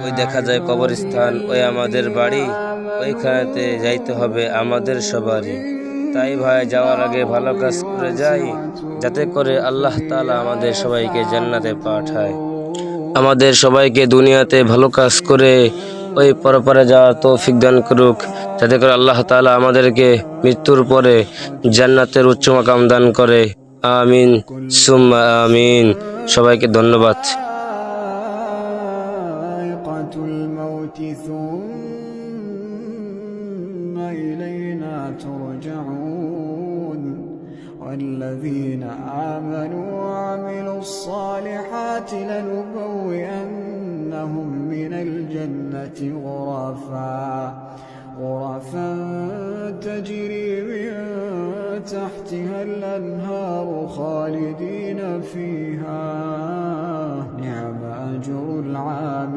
ওই দেখা যায় কবরস্থান, ওই আমাদের বাড়ি, ওইখানেতে যাইতে হবে আমাদের সবারই। তাই ভাই যাওয়ার আগে ভালো কাজ করে যাই, যাতে করে আল্লাহ তাআলা আমাদের সবাইকে জান্নাতে পাঠায়। আমাদের সবাইকে দুনিয়াতে ভালো কাজ করে ওই পরপারে যাওয়ার তৌফিক দান করুক, যাতে করে আল্লাহ তাআলা আমাদেরকে মৃত্যুর পরে জান্নাতের উচ্চ মাকাম দান করে। আমিন সুম্মা আমিন। সবাইকে ধন্যবাদ। والذين آمنوا وعملوا الصالحات لنبوئنهم من الجنة غرفا تجري من تحتها الأنهار خالدين فيها، نعم أجر العاملين.